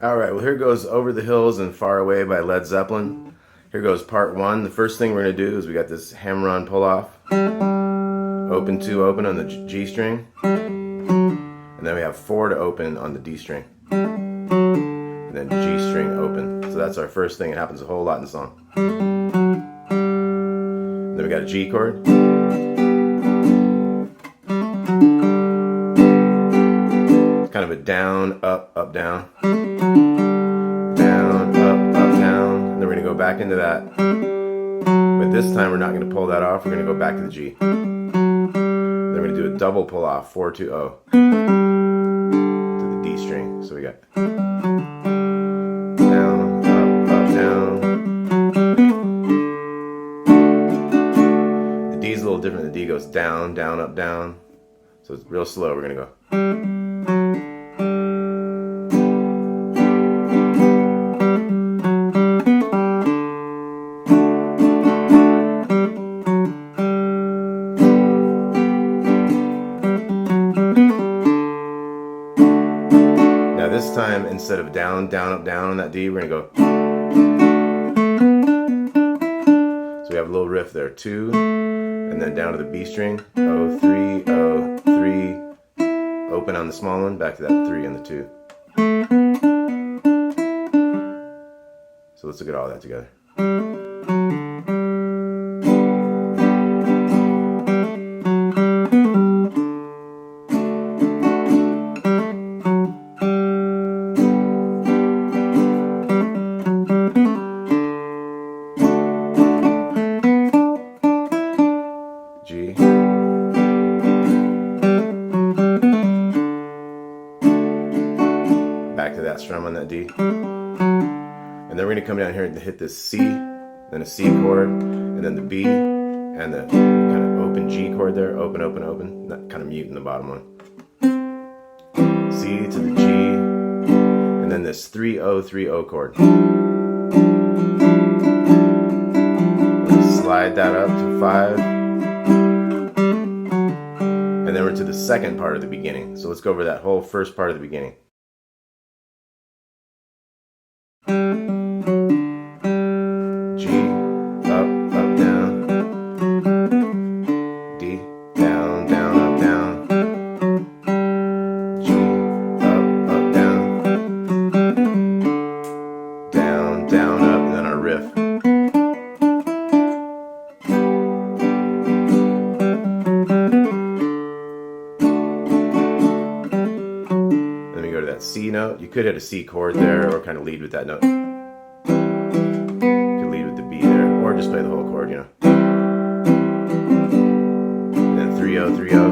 Alright, well here goes Over the Hills and Far Away by Led Zeppelin. Here goes part one. The first thing we're going to do is we got this hammer-on pull-off. Open 2 open on the G string. And then we have 4 to open on the D string. And then G string open. So that's our first thing. It happens a whole lot in the song. And then we got a G chord. It's kind of a down, up, up, down. Down, up, up, down. And then we're going to go back into that. But this time we're not going to pull that off. We're going to go back to the G. Then we're going to do a double pull off, 4 to O. To the D string. So we got down, up, up, down. The D is a little different. The D goes down, down, up, down. So it's real slow. We're going to go. This time, instead of down, down, up, down on that D, we're going to go. So we have a little riff there. 2, and then down to the B string. O, 3, O, 3. Open on the small one, back to that 3 and the 2. So let's look at all that together. G. Back to that strum on that D. And then we're going to come down here and hit this C, then a C chord, and then the B, and the kind of open G chord there. Open, open, open. That kind of mute in the bottom one. C to the G, and then this 3-O, 3-O chord. Slide that up to 5. And then we're to the second part of the beginning. So let's go over that whole first part of the beginning. G, up, up, down. D, down, down, up, down. G, up, up, down. Down, down, up, and then our riff. C note. You could hit a C chord there or kind of lead with that note. You could lead with the B there or just play the whole chord, you know. And then 3-O, 3-O.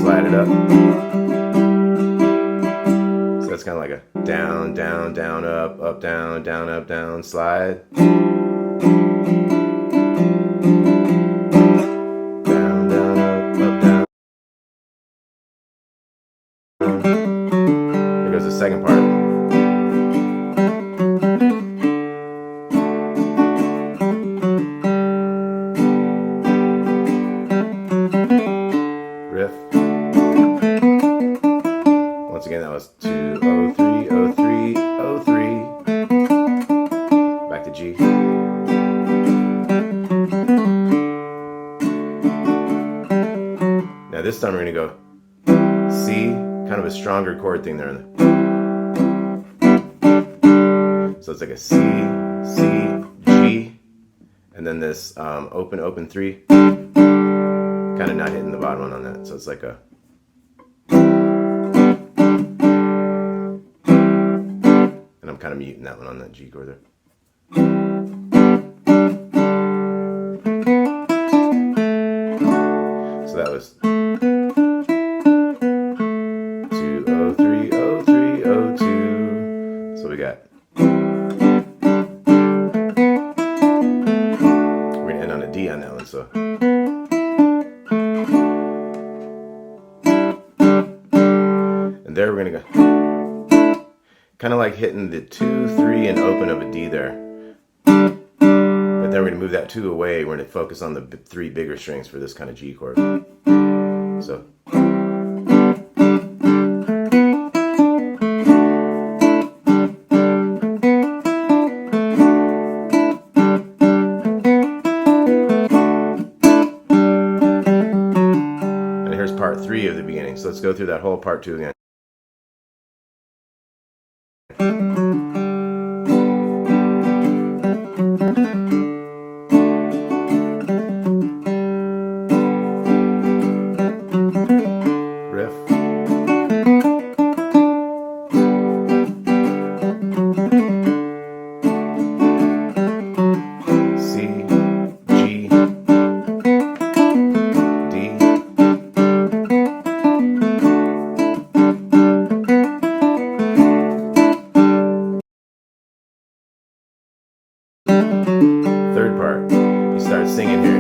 Slide it up. So that's kind of like a down, down, down, up, down, up, down, slide. this time we're going to go C, kind of a stronger chord thing there. So it's like a C, C, G, and then this open, open 3, kind of not hitting the bottom one on that. So it's like a, and I'm kind of muting that one on that G chord there. So that was 2, 0, 3, 0, 3, 0, 2. So we got, we're going to end on a D on that one. So and there we're going to go kind of like hitting the 2, 3 and open of a D there. But then we're going to move that 2 away. We're going to focus on the 3 bigger strings for this kind of G chord. So and here's part 3 of the beginning. So let's go through that whole part 2 again. Third part, you start singing here.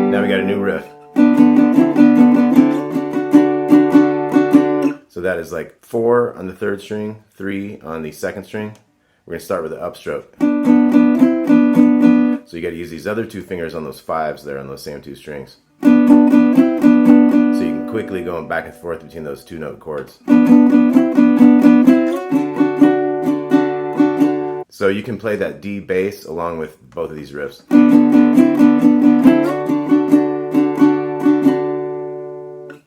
Now we got a new riff. So that is like 4 on the 3rd string, 3 on the 2nd string. We're going to start with the upstroke. So you got to use these other 2 fingers on those 5s there on those same 2 strings. So you can quickly go back and forth between those 2 note chords. So you can play that D bass along with both of these riffs.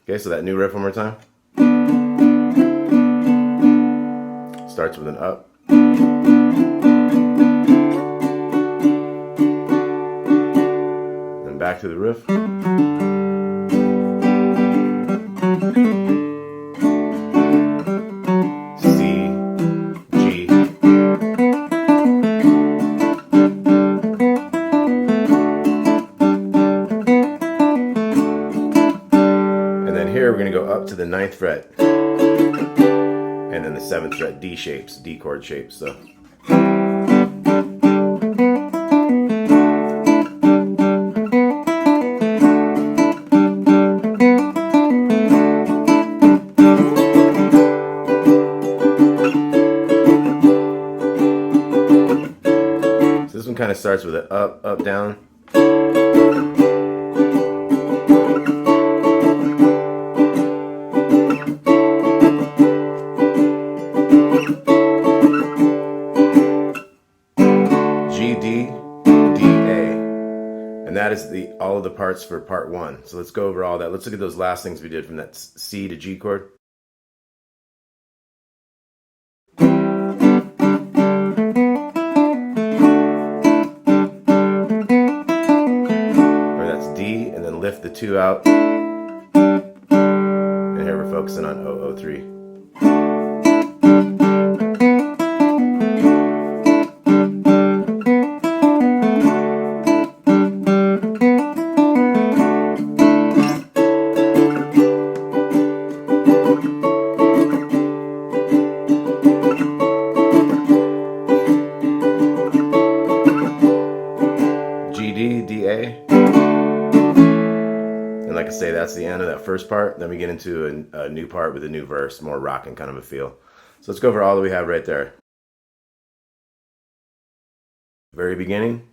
Okay, so that new riff one more time. Starts with an up. Then back to the riff. Here we're going to go up to the 9th fret and then the 7th fret D shapes, D chord shapes. So this one kind of starts with an up, up, down. And that is all of the parts for part 1. So let's go over all that. Let's look at those last things we did from that C to G chord. Or that's D, and then lift the 2 out. And here we're focusing on 003. And like I say, that's the end of that first part. Then we get into a new part with a new verse, more rocking kind of a feel. So let's go over all that we have right there. Very beginning.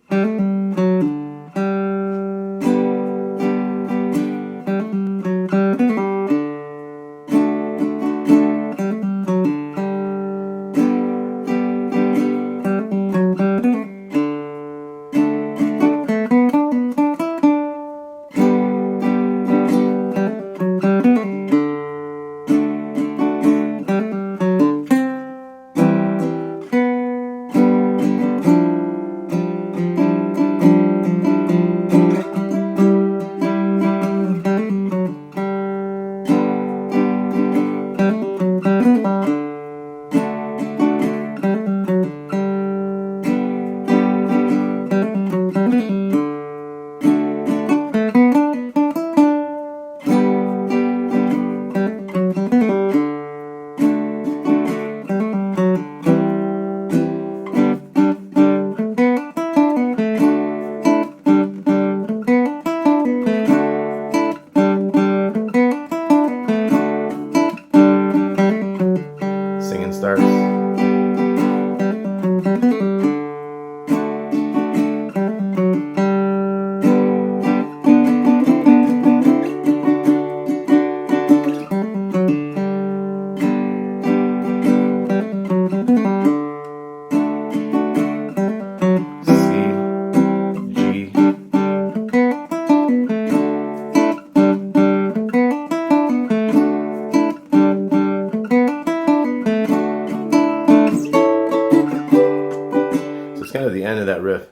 end of that riff.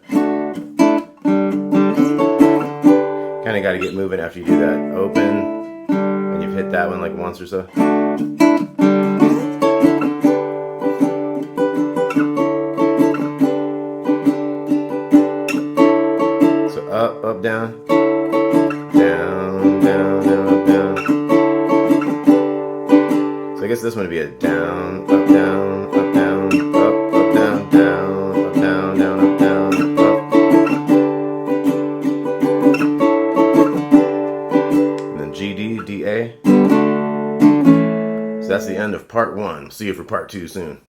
Kind of got to get moving after you do that. Open, and you've hit that one like once or so. So up, up, down, down, down, down, up, down. So I guess this one would be a down, up, down, up, down, up, up, down, down, up, down, down, up, down, up. And then G, D, D, A. So that's the end of part 1. See you for part 2 soon.